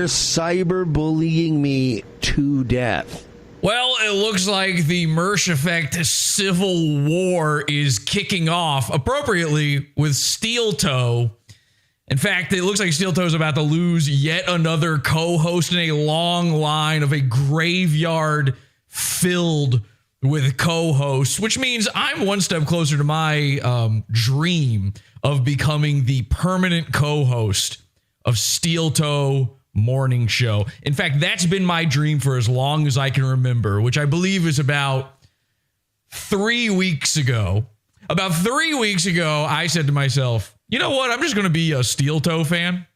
cyberbullying me to death. Well, it looks like the Mersh Effect Civil War is kicking off appropriately with Steel Toe. In fact, it looks like Steel Toe is about to lose yet another co-host in a long line of a graveyard filled with co-hosts, which means I'm one step closer to my dream of becoming the permanent co-host of Steel Toe Morning Show. In fact, that's been my dream for as long as I can remember, which I believe is about 3 weeks ago. About 3 weeks ago, I said to myself, you know what? I'm just going to be a Steel Toe fan.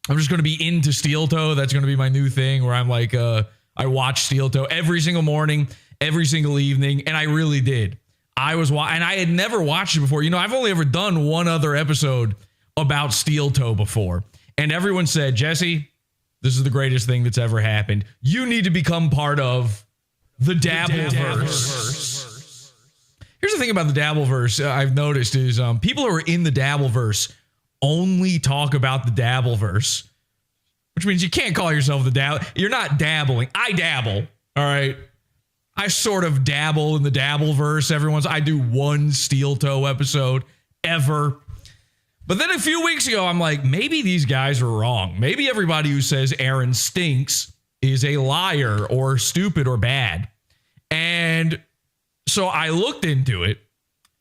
I'm just going to be into Steel Toe. That's going to be my new thing where I'm like, I watch Steel Toe every single morning, every single evening. And I really did. And I had never watched it before. You know, I've only ever done one other episode about Steel Toe before. And everyone said, Jesse, this is the greatest thing that's ever happened. You need to become part of the Dabbleverse. Here's the thing about the Dabbleverse I've noticed is people who are in the Dabbleverse only talk about the Dabbleverse, which means you can't call yourself the Dabble. You're not dabbling. I dabble. All right. I sort of dabble in the Dabbleverse. I do one Steel Toe episode ever. But then a few weeks ago, I'm like, maybe these guys are wrong. Maybe everybody who says Aaron stinks is a liar or stupid or bad. And so I looked into it.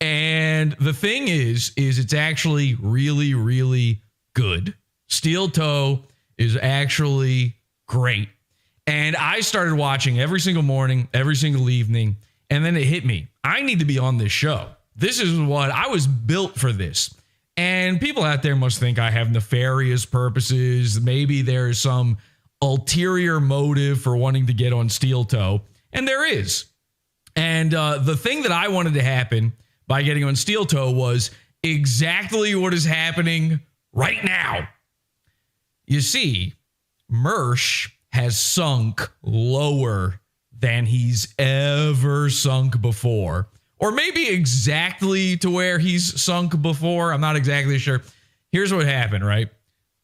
And the thing is it's actually really, really good. Steel Toe is actually great. And I started watching every single morning, every single evening. And then it hit me. I need to be on this show. This is what I was built for this. And people out there must think I have nefarious purposes. Maybe there's some ulterior motive for wanting to get on Steel Toe. And there is. And the thing that I wanted to happen by getting on Steel Toe was exactly what is happening right now. You see, Mersh has sunk lower than he's ever sunk before. Or maybe exactly to where he's sunk before. I'm not exactly sure. Here's what happened, right?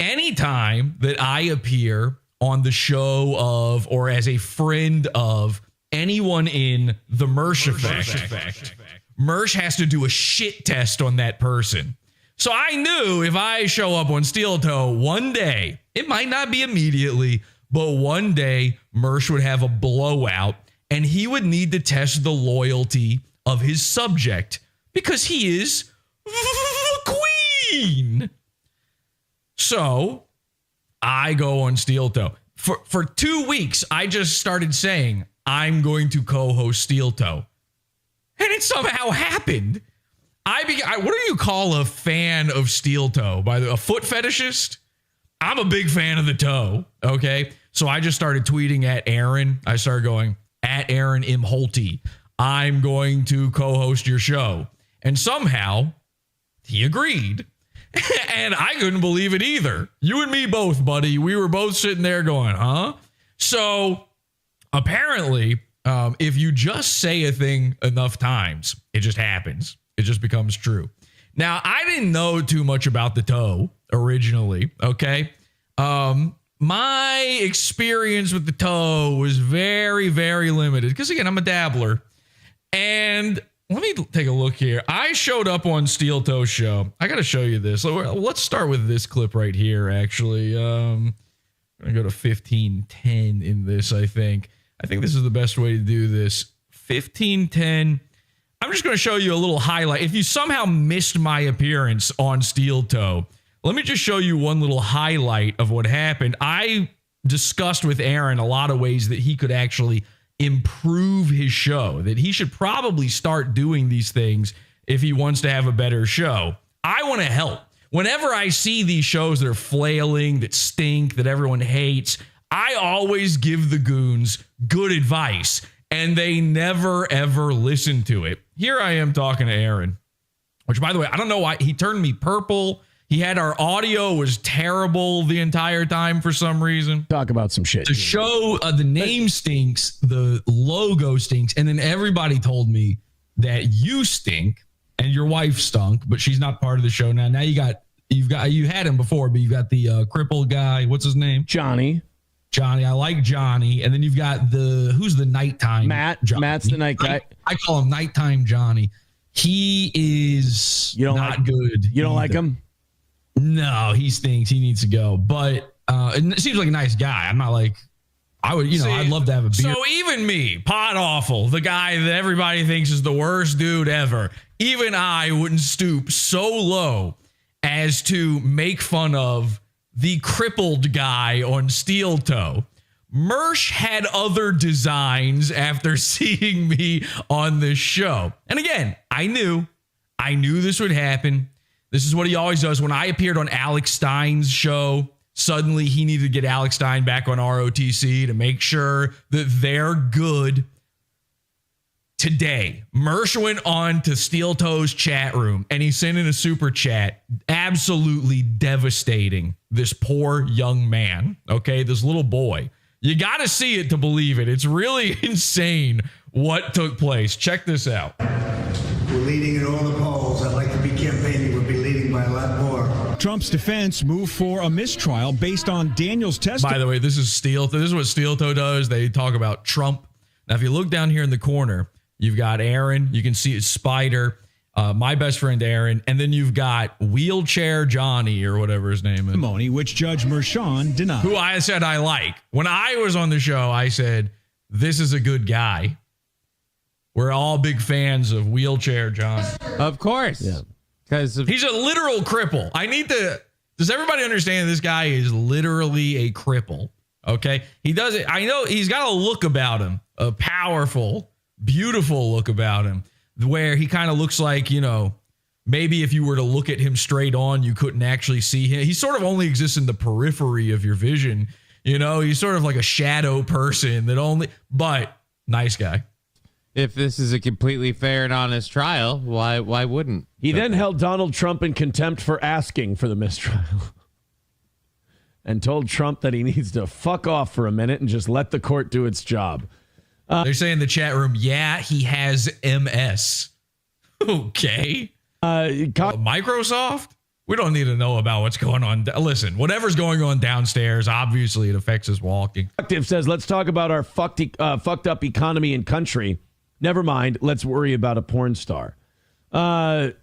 Anytime that I appear on the show of or as a friend of anyone in the Mersh Effect, Mersh has to do a shit test on that person. So I knew if I show up on Steel Toe one day, it might not be immediately, but one day Mersh would have a blowout and he would need to test the loyalty of his subject because he is the queen. So I go on Steel Toe. For 2 weeks, I just started saying, I'm going to co-host Steel Toe. And it somehow happened. What do you call a fan of Steel Toe? A foot fetishist? I'm a big fan of the toe, okay? So I just started tweeting at Aaron. I started going, at Aaron M. Holte, I'm going to co-host your show. And somehow he agreed. And I couldn't believe it either. You and me both, buddy. We were both sitting there going, huh? So apparently, if you just say a thing enough times, it just happens. It just becomes true. Now, I didn't know too much about the toe originally, okay? My experience with the toe was very, very limited because, again, I'm a dabbler. And let me take a look here. I showed up on Steel Toe's show. I got to show you this. Let's start with this clip right here, actually. I'm going to go to 1510 in this, I think. I think this is the best way to do this. 1510. I'm just going to show you a little highlight. If you somehow missed my appearance on Steel Toe, let me just show you one little highlight of what happened. I discussed with Aaron a lot of ways that he could actually improve his show, that he should probably start doing these things if he wants to have a better show. I want to help. Whenever I see these shows that are flailing, that stink, that everyone hates, I always give the goons good advice, and they never, ever listen to it. Here I am talking to Aaron, which, by the way, I don't know why he turned me purple. He had our audio was terrible the entire time for some reason. Talk about some shit. The show, the name stinks, the logo stinks, and then everybody told me that you stink and your wife stunk, but she's not part of the show now. Now you had him before, but you got the crippled guy. What's his name? Johnny. Johnny. I like Johnny. And then you've got who's the nighttime Johnny? Matt's the night guy. I call him nighttime Johnny. He is not good. You don't like him? No, he stinks. He needs to go. But it seems like a nice guy. I'm not like, I would, I'd love to have a beer. So even me, PODAWFUL, the guy that everybody thinks is the worst dude ever, even I wouldn't stoop so low as to make fun of the crippled guy on Steel Toe. Mersh had other designs after seeing me on this show. And again, I knew this would happen. This is what he always does. When I appeared on Alex Stein's show, suddenly he needed to get Alex Stein back on ROTC to make sure that they're good. Today, Mersh went on to Steel Toe's chat room and he sent in a super chat, absolutely devastating this poor young man, okay, this little boy. You got to see it to believe it. It's really insane what took place. Check this out. We're leading in all the polls. I'd like to be campaigning. We'll be leading by a lot more. Trump's defense moved for a mistrial based on Daniel's testimony. By the way, this is what Steel Toe does. They talk about Trump. Now, if you look down here in the corner, you've got Aaron. You can see it's Spider, my best friend Aaron, and then you've got Wheelchair Johnny or whatever his name is. Which Judge Mershon denied. Who I said I like. When I was on the show, I said, this is a good guy. We're all big fans of Wheelchair Johnny. Of course. Yeah. Because he's a literal cripple. Does everybody understand this guy is literally a cripple? Okay. He does it. I know he's got a look about him, a powerful, beautiful look about him, where he kind of looks like, maybe if you were to look at him straight on, you couldn't actually see him. He sort of only exists in the periphery of your vision. He's sort of like a shadow person but nice guy. If this is a completely fair and honest trial, why wouldn't? He then held Donald Trump in contempt for asking for the mistrial and told Trump that he needs to fuck off for a minute and just let the court do its job. They're saying in the chat room, yeah, he has MS. Okay. Microsoft? We don't need to know about what's going on. Listen, whatever's going on downstairs, obviously it affects his walking. Says, let's talk about our fucked up economy and country. Never mind. Let's worry about a porn star. The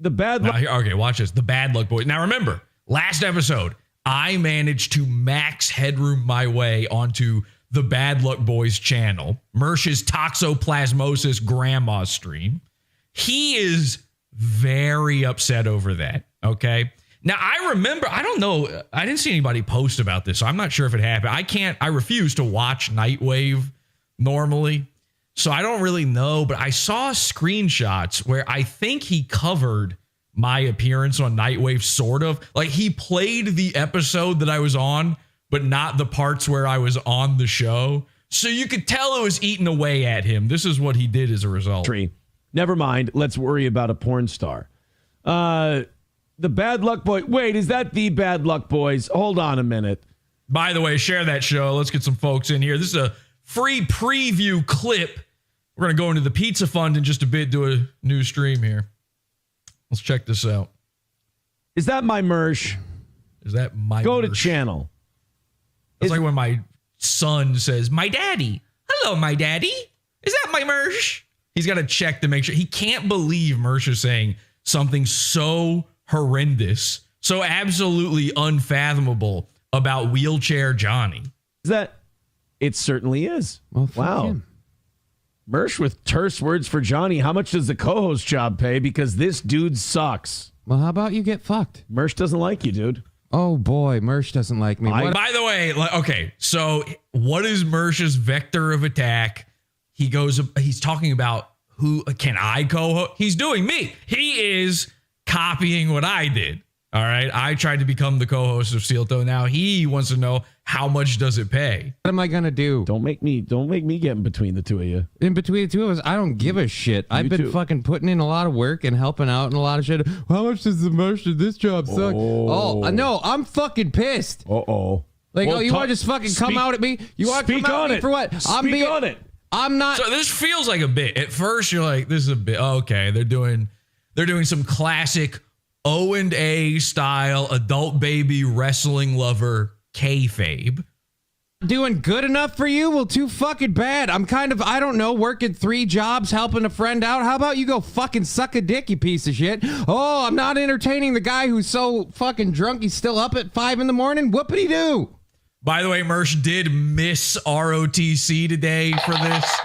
bad luck. Okay, watch this. The bad luck boy. Now remember, last episode, I managed to max headroom my way onto the Bad Luck Boys channel, Mersh's Toxoplasmosis Grandma stream. He is very upset over that. Okay. Now I remember, I don't know, I didn't see anybody post about this, so I'm not sure if it happened. I refuse to watch Nightwave normally, so I don't really know, but I saw screenshots where I think he covered my appearance on Nightwave, sort of. Like he played the episode that I was on, but not the parts where I was on the show. So you could tell it was eating away at him. This is what he did as a result. Never mind. Let's worry about a porn star. The Bad Luck Boy. Wait, is that the Bad Luck Boys? Hold on a minute. By the way, share that show. Let's get some folks in here. This is a free preview clip. We're going to go into the Pizza Fund in just a bit, do a new stream here. Let's check this out. Is that my Mersh? Is that my Go Mersh? to channel. It's like when my son says, my daddy. Hello, my daddy. Is that my Mersh? He's got to check to make sure. He can't believe Mersh is saying something so horrendous, so absolutely unfathomable about Wheelchair Johnny. Is that? It certainly is. Well, wow. Him. Mersh with terse words for Johnny. How much does the co-host job pay? Because this dude sucks. Well, how about you get fucked? Mersh doesn't like you, dude. Oh, boy. Mersh doesn't like me. By the way, okay, so what is Mersh's vector of attack? He's talking about who can I co-host? He's doing me. He is copying what I did. All right. I tried to become the co-host of Steel Toe. Now he wants to know how much does it pay? What am I gonna do? Don't make me get in between the two of you. In between the two of us, I don't give a shit. I've been fucking putting in a lot of work and helping out in a lot of shit. How much does the Mersh of this job suck? Oh, no, I'm fucking pissed. Uh-oh. Like, well, you want to just fucking come out at me? You want to come out at me for what? Speak on it. I'm not. So this feels like a bit. At first, you're like, this is a bit. Okay, they're doing some classic O&A style adult baby wrestling lover kayfabe. doing good enough for you? Well, too fucking bad. I'm kind of, I don't know, working 3 jobs, helping a friend out. How about you go fucking suck a dick, you piece of shit? Oh, I'm not entertaining the guy who's so fucking drunk he's still up at 5 in the morning? Whoopity-doo. By the way, Mersh did miss ROTC today for this.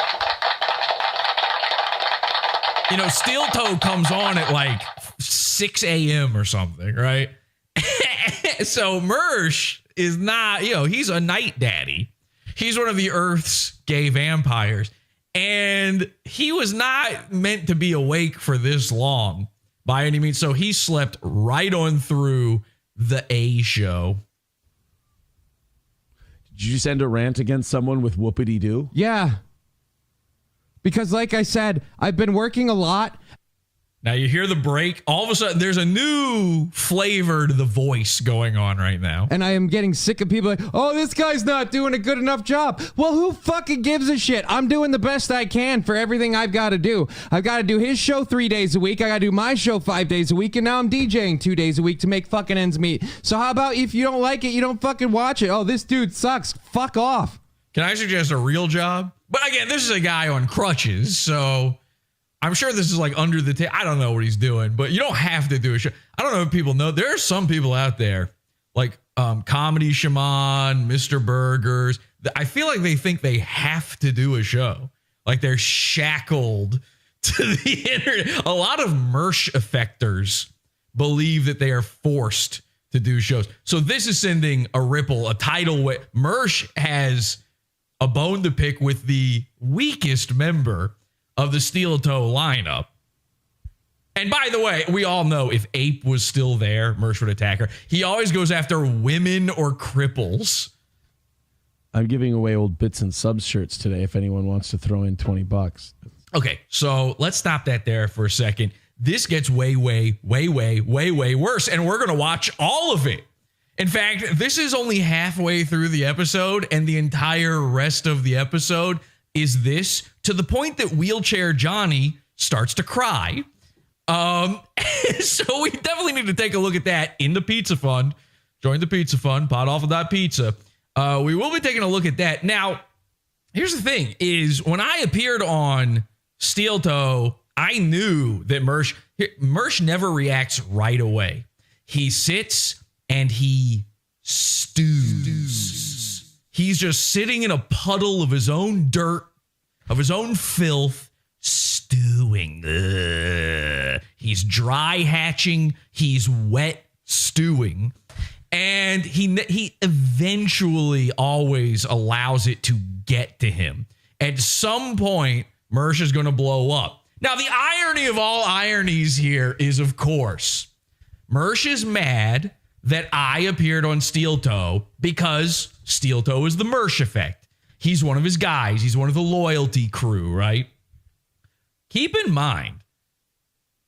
You know, Steel Toe comes on at like 6 a.m. or something, right? So Mersh is not, you know, he's a night daddy. He's one of the Earth's gay vampires. And he was not meant to be awake for this long by any means. So he slept right on through the A show. Did you send a rant against someone with whoopity-doo? Yeah. Because like I said, I've been working a lot. Now you hear the break. All of a sudden, there's a new flavor to the voice going on right now. And I am getting sick of people like, oh, this guy's not doing a good enough job. Well, who fucking gives a shit? I'm doing the best I can for everything I've got to do. I've got to do his show 3 days a week. I got to do my show 5 days a week. And now I'm DJing 2 days a week to make fucking ends meet. So how about if you don't like it, you don't fucking watch it? Oh, this dude sucks. Fuck off. Can I suggest a real job? But again, this is a guy on crutches, so I'm sure this is like under the table. I don't know what he's doing, but you don't have to do a show. I don't know if people know. There are some people out there like Comedy Shaman, Mr. Burgers. I feel like they think they have to do a show. Like they're shackled to the internet. A lot of Mersh effectors believe that they are forced to do shows. So this is sending a ripple, a tidal wave. Mersh has a bone to pick with the weakest member of the Steel Toe lineup. And by the way, we all know if Ape was still there, Mersh would attack her. He always goes after women or cripples. I'm giving away old Bits and Subs shirts today if anyone wants to throw in $20. Okay, so let's stop that there for a second. This gets way worse, and we're going to watch all of it. In fact, this is only halfway through the episode, and the entire rest of the episode is this, to the point that Wheelchair Johnny starts to cry. So we definitely need to take a look at that in the Pizza Fund. Join the Pizza Fund, PODAWFUL.pizza. We will be taking a look at that. Now, here's the thing, is when I appeared on Steel Toe, I knew that Mersh never reacts right away. He sits and he stews. He's just sitting in a puddle of his own dirt, of his own filth, stewing. Ugh. He's dry hatching. He's wet stewing. And he eventually always allows it to get to him. At some point, Mersh is going to blow up. Now, the irony of all ironies here is, of course, Mersh is mad that I appeared on Steel Toe because Steel Toe is the Mersh Effect. He's one of his guys. He's one of the loyalty crew, right? Keep in mind,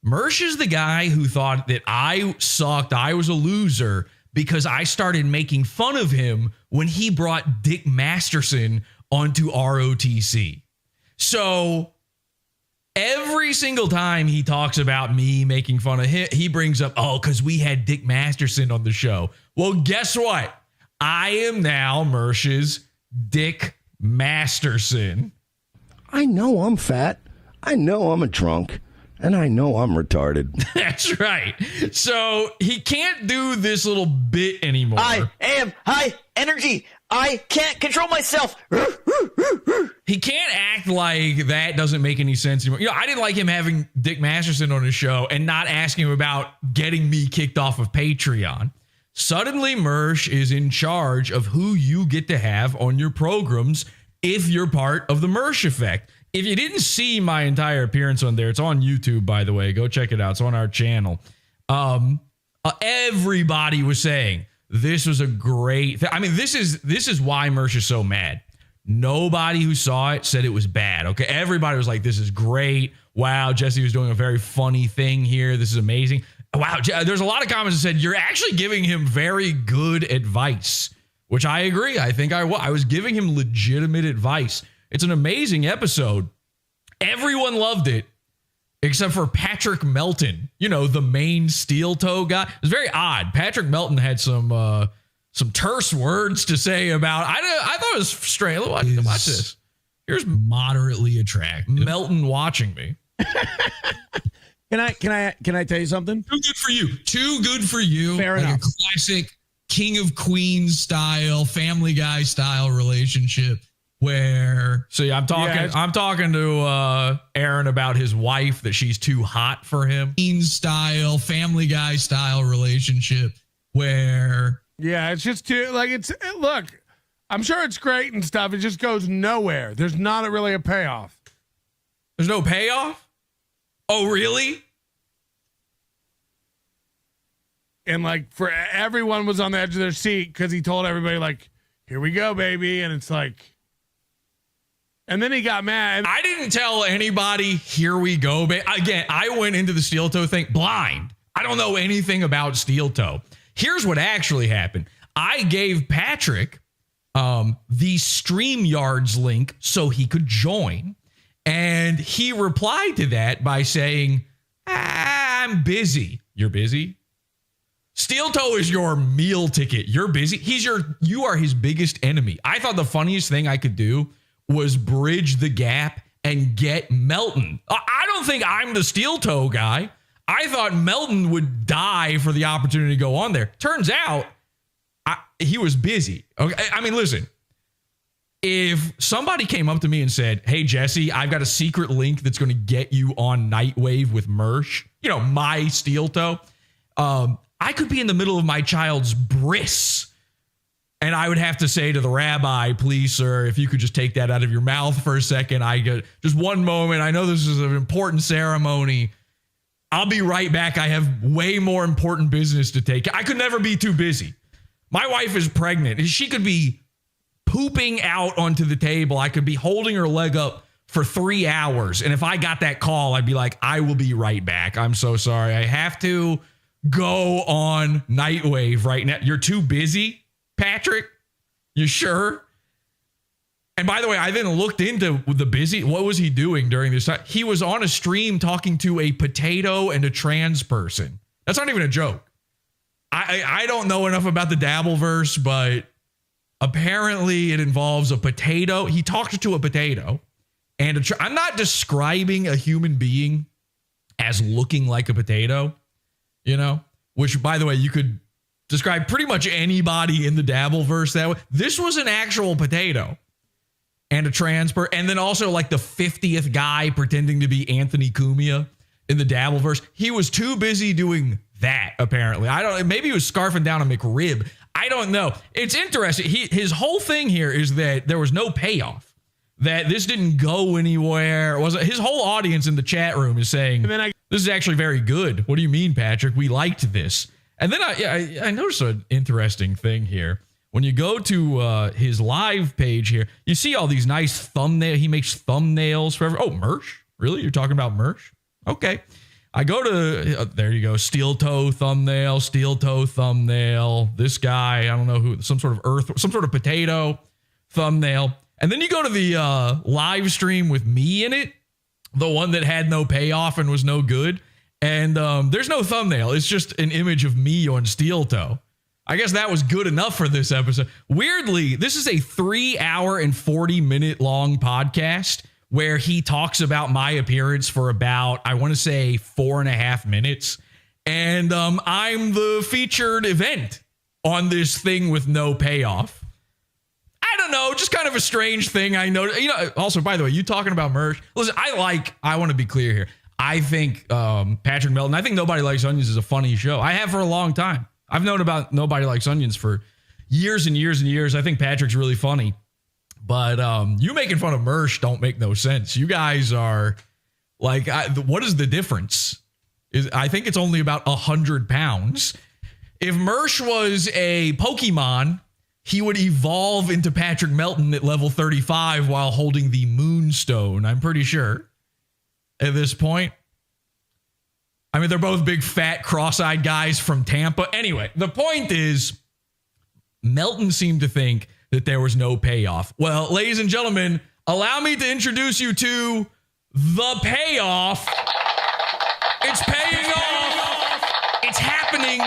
Mersh is the guy who thought that I sucked, I was a loser, because I started making fun of him when he brought Dick Masterson onto ROTC. So every single time he talks about me making fun of him, he brings up, oh, because we had Dick Masterson on the show. Well, guess what? I am now Mersh's Dick Masterson. I know I'm fat. I know I'm a drunk. And I know I'm retarded. That's right. So he can't do this little bit anymore. I am high energy. I can't control myself. He can't act like that doesn't make any sense anymore. You know, I didn't like him having Dick Masterson on his show and not asking him about getting me kicked off of Patreon. Suddenly, Mersh is in charge of who you get to have on your programs if you're part of the Mersh Effect. If you didn't see my entire appearance on there, it's on YouTube, by the way. Go check it out. It's on our channel. Everybody was saying this was a great thing. I mean, this is why Mersh is so mad. Nobody who saw it said it was bad. Okay, everybody was like, "This is great. Wow, Jesse was doing a very funny thing here. This is amazing." Wow, there's a lot of comments that said you're actually giving him very good advice, which I agree. I think I was giving him legitimate advice. It's an amazing episode. Everyone loved it, except for Patrick Melton, you know, the main Steel Toe guy. It was very odd. Patrick Melton had some some terse words to say about. I thought it was straight. Watch this. Here's moderately attractive. Melton watching me. Can I tell you something? Too good for you. Too good for you. Fair like enough. A classic King of Queens style, Family Guy style relationship where. See, I'm talking to Aaron about his wife, that she's too hot for him. Queens style, Family Guy style relationship where. Yeah, it's just too look. I'm sure it's great and stuff. It just goes nowhere. There's not really a payoff. There's no payoff? Oh, really? And like for everyone was on the edge of their seat because he told everybody like, "Here we go, baby," and it's like, and then he got mad. I didn't tell anybody, "Here we go, baby." Again, I went into the steel toe thing blind. I don't know anything about steel toe. Here's what actually happened. I gave Patrick the StreamYards link so he could join. And he replied to that by saying, "I'm busy." You're busy? Steel toe is your meal ticket. You're busy. You are his biggest enemy. I thought the funniest thing I could do was bridge the gap and get Melton. I don't think I'm the steel toe guy. I thought Melton would die for the opportunity to go on there. Turns out he was busy. Okay, I mean, listen. If somebody came up to me and said, "Hey, Jesse, I've got a secret link that's going to get you on Nightwave with Mersh," my steel toe, I could be in the middle of my child's bris. And I would have to say to the rabbi, "Please, sir, if you could just take that out of your mouth for a second. I get just one moment. I know this is an important ceremony. I'll be right back. I have way more important business to take." I could never be too busy. My wife is pregnant. She could be pooping out onto the table. I could be holding her leg up for 3 hours. And if I got that call, I'd be like, "I will be right back. I'm so sorry. I have to go on Nightwave right now." You're too busy, Patrick? You sure? And by the way, I then looked into the busy. What was he doing during this time? He was on a stream talking to a potato and a trans person. That's not even a joke. I don't know enough about the Dabbleverse, but apparently it involves a potato. He talked to a potato and I'm not describing a human being as looking like a potato, which, by the way, you could describe pretty much anybody in the Dabbleverse that way. This was an actual potato and a trans person. And then also like the 50th guy pretending to be Anthony Cumia in the Dabbleverse. He was too busy doing that, apparently. Maybe he was scarfing down a McRib. I don't know. It's interesting. His whole thing here is that there was no payoff, that this didn't go anywhere. His whole audience in the chat room is saying, "This is actually very good." What do you mean, Patrick? We liked this. And then I noticed an interesting thing here. When you go to his live page here, you see all these nice thumbnails. He makes thumbnails for every. Oh, Mersh? Really? You're talking about Mersh? Okay. I go to, there you go, steel toe thumbnail. This guy, I don't know who, some sort of potato thumbnail. And then you go to the live stream with me in it, the one that had no payoff and was no good. And there's no thumbnail. It's just an image of me on steel toe. I guess that was good enough for this episode. Weirdly, this is a 3 hour and 40 minute long podcast where he talks about my appearance for about, I want to say, 4.5 minutes. And I'm the featured event on this thing with no payoff. I don't know, just kind of a strange thing. I know. Also, by the way, you talking about Mersh. Listen, I want to be clear here. I think Patrick Melton, I think Nobody Likes Onions is a funny show. I have for a long time. I've known about Nobody Likes Onions for years and years and years. I think Patrick's really funny. But you making fun of Mersh don't make no sense. You guys are like, what is the difference? I think it's only about 100 pounds. If Mersh was a Pokemon, he would evolve into Patrick Melton at level 35 while holding the Moonstone, I'm pretty sure, at this point. I mean, they're both big, fat, cross-eyed guys from Tampa. Anyway, the point is, Melton seemed to think that there was no payoff. Well, ladies and gentlemen, allow me to introduce you to the payoff. It's paying off. It's happening.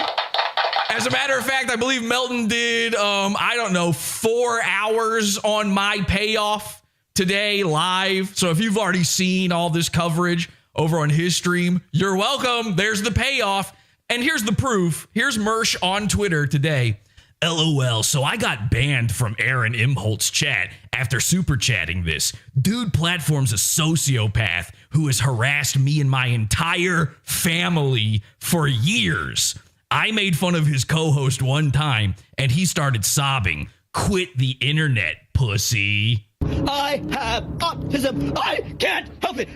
As As a matter of fact, I believe Melton did, 4 hours on my payoff today live. So if you've already seen all this coverage over on his stream, you're welcome. There's the payoff. And here's the proof. Here's Mersh on Twitter today. LOL, so I got banned from Aaron Imholt's chat after super chatting this. Dude platform's a sociopath who has harassed me and my entire family for years. I made fun of his co-host one time and he started sobbing. Quit the internet, pussy. I have autism. I can't help it.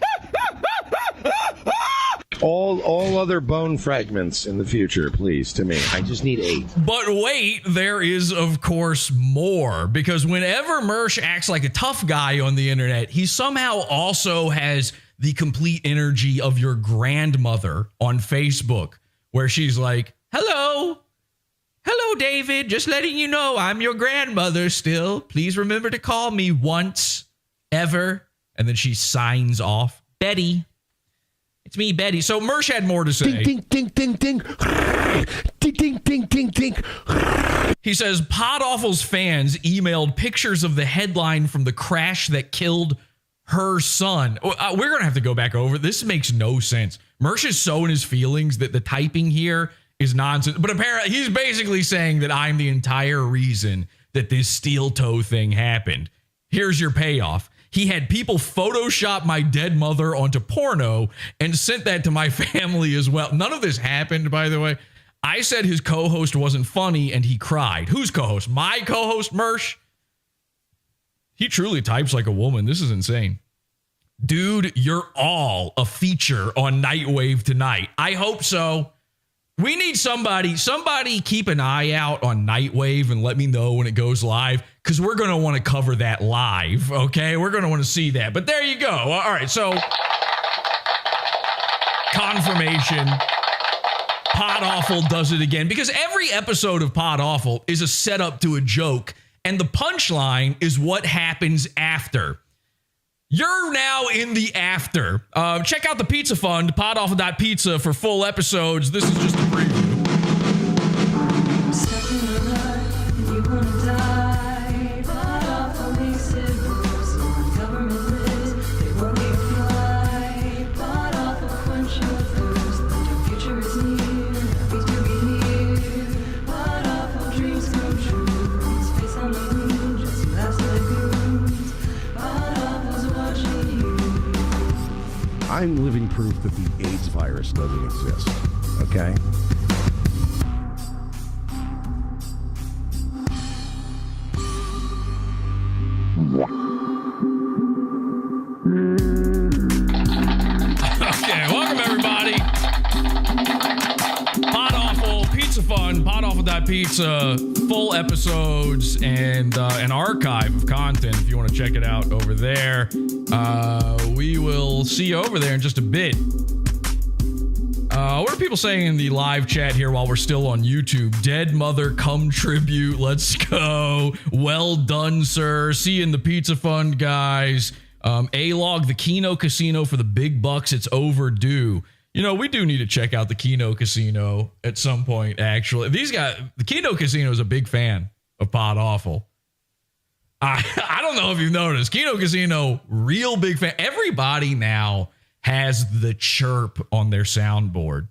All other bone fragments in the future, please, to me. I just need 8. But wait, there is, of course, more. Because whenever Mersh acts like a tough guy on the internet, he somehow also has the complete energy of your grandmother on Facebook, where she's like, hello, David, just letting you know I'm your grandmother still. Please remember to call me once, ever. And then she signs off. Betty. It's me, Betty. So Mersh had more to say. Ding, ding, ding, ding, ding. Ding, ding, ding, ding, ding. He says, PodAwful's fans emailed pictures of the headline from the crash that killed her son. We're going to have to go back over. This makes no sense. Mersh is so in his feelings that the typing here is nonsense. But apparently, he's basically saying that I'm the entire reason that this steel toe thing happened. Here's your payoff. He had people Photoshop my dead mother onto porno and sent that to my family as well. None of this happened, by the way. I said his co-host wasn't funny and he cried. Whose co-host? My co-host, Mersh? He truly types like a woman. This is insane. Dude, you're all a feature on Nightwave tonight. I hope so. We need somebody keep an eye out on Nightwave and let me know when it goes live, because we're going to want to cover that live, okay? We're going to want to see that. But there you go. All right, so confirmation. PodAwful does it again, because every episode of PodAwful is a setup to a joke, and the punchline is what happens after. You're now in the after. Check out the Pizza Fund, PodAwful.pizza, for full episodes. This is just a preview. I'm living proof that the AIDS virus doesn't exist, okay? Okay, welcome everybody. PodAwful, Pizza Fun, PodAwful.pizza, full episodes and an archive of content if you want to check it out over there. We will see you over there in just a bit. What are people saying in the live chat here while we're still on YouTube? Dead mother come tribute. Let's go. Well done, sir. See you in the Pizza Fund, guys. A-Log, the Keno Casino for the big bucks. It's overdue. You know, we do need to check out the Keno Casino at some point, actually. These guys, the Keno Casino is a big fan of PodAwful. I don't know if you've noticed. Keno Casino, real big fan. Everybody now has the chirp on their soundboard.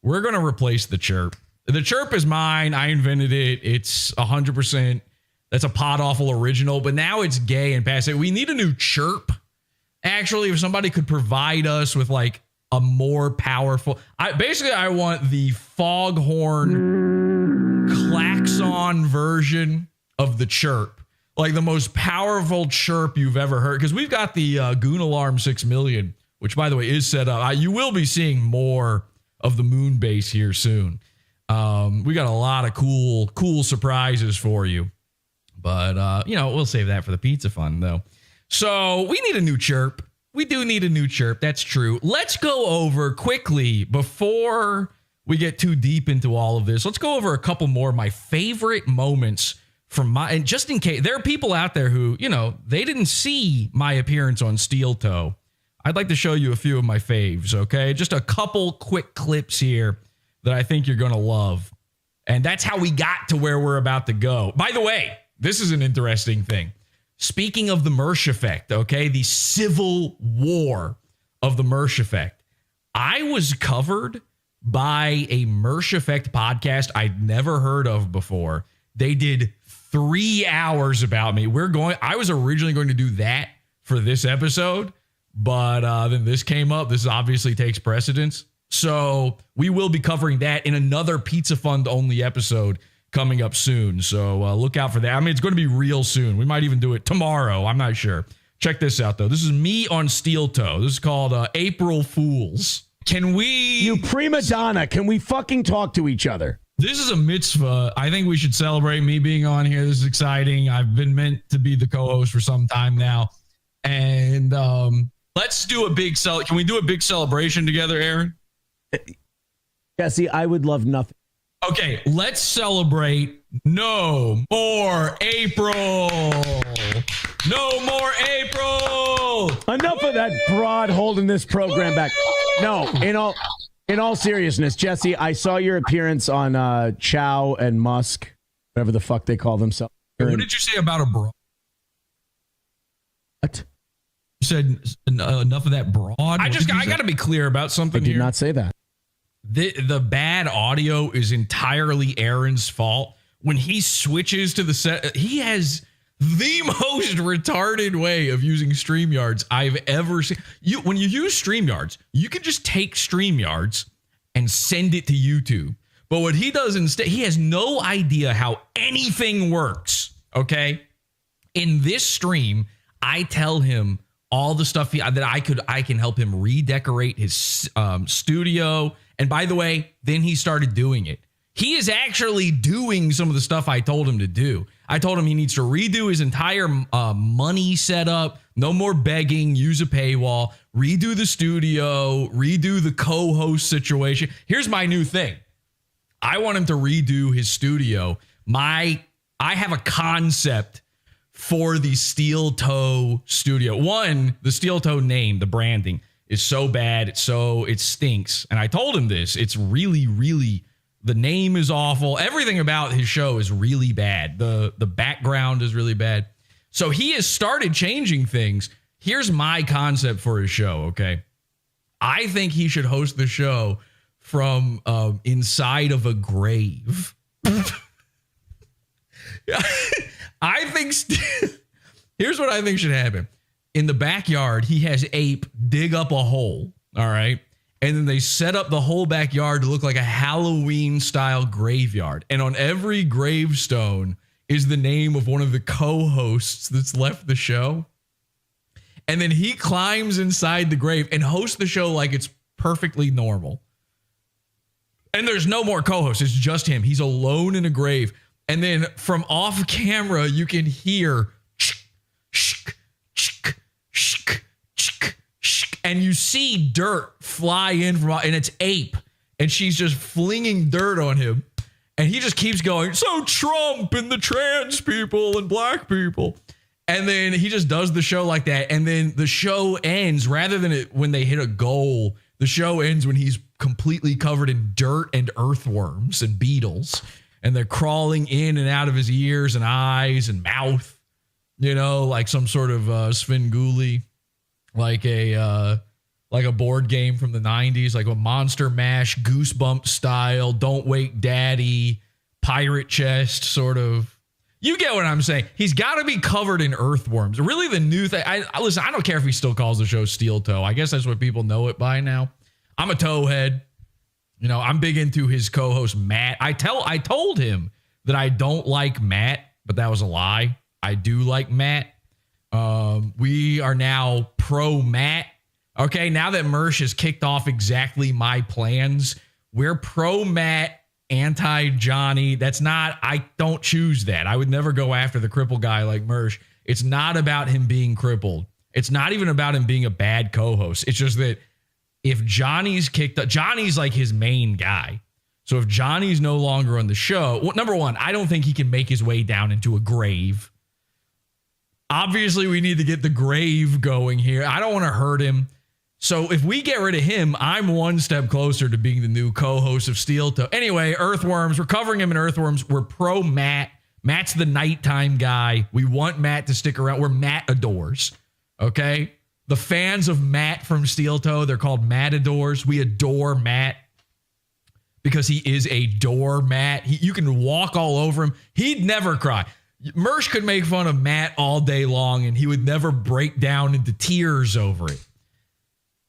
We're going to replace the chirp. The chirp is mine. I invented it. It's 100%. That's a PodAwful original, but now it's gay and passe. We need a new chirp. Actually, if somebody could provide us with like a more powerful, I want the foghorn klaxon version of the chirp. Like the most powerful chirp you've ever heard. Because we've got the Goon Alarm 6 million, which, by the way, is set up. You will be seeing more of the moon base here soon. We got a lot of cool surprises for you. But, we'll save that for the Pizza Fund, though. So we need a new chirp. We do need a new chirp. That's true. Let's go over quickly, before we get too deep into all of this, let's go over a couple more of my favorite moments from and just in case there are people out there who, they didn't see my appearance on Steel Toe. I'd like to show you a few of my faves, okay? Just a couple quick clips here that I think you're going to love. And that's how we got to where we're about to go. By the way, this is an interesting thing. Speaking of the Mersh Effect, okay, the civil war of the Mersh Effect, I was covered by a Mersh Effect podcast I'd never heard of before. They did 3 hours about me. I was originally going to do that for this episode, but then this came up. This obviously takes precedence. So we will be covering that in another Pizza Fund only episode coming up soon. So look out for that. I mean, it's going to be real soon. We might even do it tomorrow. I'm not sure. Check this out, though. This is me on Steel Toe. This is called April Fools. Can we... You prima donna, can we fucking talk to each other? This is a mitzvah. I think we should celebrate me being on here. This is exciting. I've been meant to be the co-host for some time now. And let's do a big Can we do a big celebration together, Aaron? Jesse, I would love nothing. Okay, let's celebrate No More April. No more April. Enough of that broad holding this program back. No, in all seriousness, Jesse, I saw your appearance on Chow and Musk, whatever the fuck they call themselves. What did you say about a broad? What? You said enough of that broad? I got to be clear about something here. I did not say that. The bad audio is entirely Aaron's fault. When he switches to the set, he has the most retarded way of using StreamYards I've ever seen. When you use StreamYards, you can just take StreamYards and send it to YouTube. But what he does instead, he has no idea how anything works, okay? In this stream, I tell him all the stuff that I can help him redecorate his studio. And by the way, then he started doing it. He is actually doing some of the stuff I told him to do. I told him he needs to redo his entire money setup. No more begging, use a paywall, redo the studio, redo the co-host situation. Here's my new thing. I want him to redo his studio. I have a concept for the Steel Toe studio. One, the Steel Toe name, the branding is so bad. It stinks. And I told him this. It's really, really, the name is awful. Everything about his show is really bad. The background is really bad. So he has started changing things. Here's my concept for his show, okay? I think he should host the show from inside of a grave. I think here's what I think should happen. In the backyard, he has Ape dig up a hole, all right? And then they set up the whole backyard to look like a Halloween-style graveyard. And on every gravestone is the name of one of the co-hosts that's left the show. And then he climbs inside the grave and hosts the show like it's perfectly normal. And there's no more co-hosts. It's just him. He's alone in a grave. And then from off camera, you can hear and you see dirt fly in from, and it's Ape, and she's just flinging dirt on him, and he just keeps going, so Trump and the trans people and black people, and then he just does the show like that, and then the show ends rather than when they hit a goal. The show ends when he's completely covered in dirt and earthworms and beetles, and they're crawling in and out of his ears and eyes and mouth, you know, like some sort of Svengoolie. Like a board game from the 90s, like a Monster Mash, Goosebump style, Don't Wake Daddy, Pirate Chest sort of. You get what I'm saying. He's got to be covered in earthworms. Really the new thing. Listen, I don't care if he still calls the show Steel Toe. I guess that's what people know it by now. I'm a towhead. You know, I'm big into his co-host, Matt. I told him that I don't like Matt, but that was a lie. I do like Matt. We are now pro Matt. Okay, now that Mersh has kicked off exactly my plans, we're pro Matt, anti Johnny. I don't choose that. I would never go after the cripple guy like Mersh. It's not about him being crippled. It's not even about him being a bad co-host. It's just that if Johnny's kicked up, Johnny's like his main guy. So if Johnny's no longer on the show, well, number one, I don't think he can make his way down into a grave. Obviously, we need to get the grave going here. I don't want to hurt him. So if we get rid of him, I'm one step closer to being the new co-host of Steel Toe. Anyway, Earthworms, we're covering him in Earthworms. We're pro Matt. Matt's the nighttime guy. We want Matt to stick around. We're Matt adores. Okay? The fans of Matt from Steel Toe, they're called Matadors. We adore Matt because he is a doormat. You can walk all over him. He'd never cry. Mersh could make fun of Matt all day long, and he would never break down into tears over it.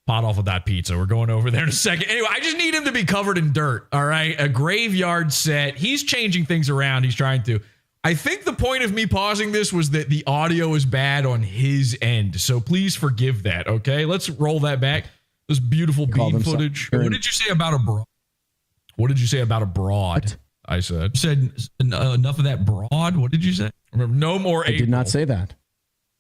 PODAWFUL.pizza. We're going over there in a second. Anyway, I just need him to be covered in dirt, all right? A graveyard set. He's changing things around. He's trying to. I think the point of me pausing this was that the audio is bad on his end, so please forgive that, okay? Let's roll that back. This beautiful bean footage. What did you say about a broad? What did you say about a broad? What? I said. You said enough of that broad? What did you say? Remember, no more April. I did not say that.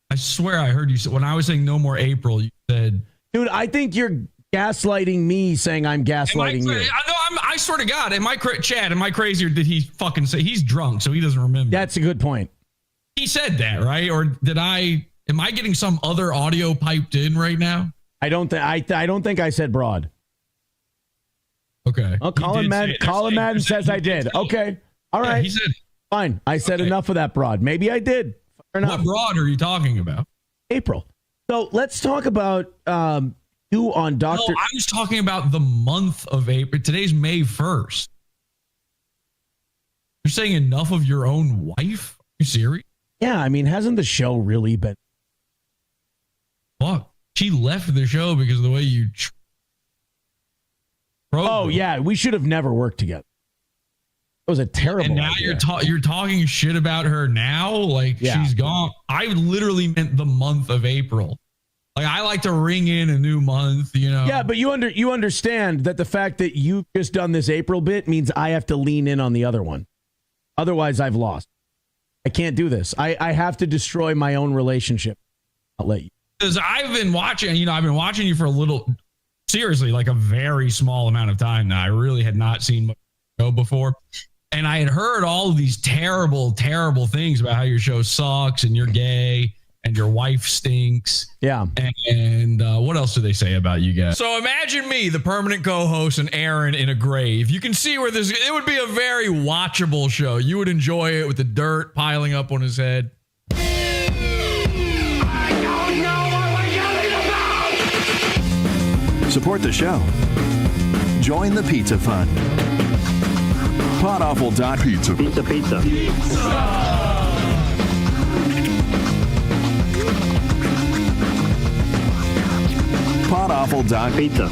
I swear I heard you say, when I was saying no more April, you said... Dude, I think you're gaslighting me saying I'm gaslighting you. I swear to God, Chad, am I crazy or did he fucking say he's drunk so he doesn't remember? That's a good point. He said that, right? Or am I getting some other audio piped in right now? I don't think I said broad. Okay. Oh, Colin Madden says I did. Okay. All right. He said fine. I said enough of that broad. Maybe I did. Fair enough. What broad are you talking about? April. So let's talk about you on Dr. No, I was talking about the month of April. Today's May 1st. You're saying enough of your own wife? Are you serious? Yeah, I mean, hasn't the show really been? Fuck. She left the show because of the way you... Oh, yeah. We should have never worked together. It was a terrible And now idea. you're talking shit about her now? Like, she's gone. I literally meant the month of April. Like, I like to ring in a new month, you know? Yeah, but you understand that the fact that you've just done this April bit means I have to lean in on the other one. Otherwise, I've lost. I can't do this. I have to destroy my own relationship. I'll let you. Because I've been watching you for a little, seriously, like a very small amount of time now. I really had not seen much show before. And I had heard all of these terrible, terrible things about how your show sucks and you're gay and your wife stinks. Yeah. And what else do they say about you guys? So imagine me, the permanent co-host, and Aaron in a grave. You can see where it would be a very watchable show. You would enjoy it with the dirt piling up on his head. Support the show. Join the Pizza Fund. PODAWFUL.pizza. Pizza. PODAWFUL.pizza.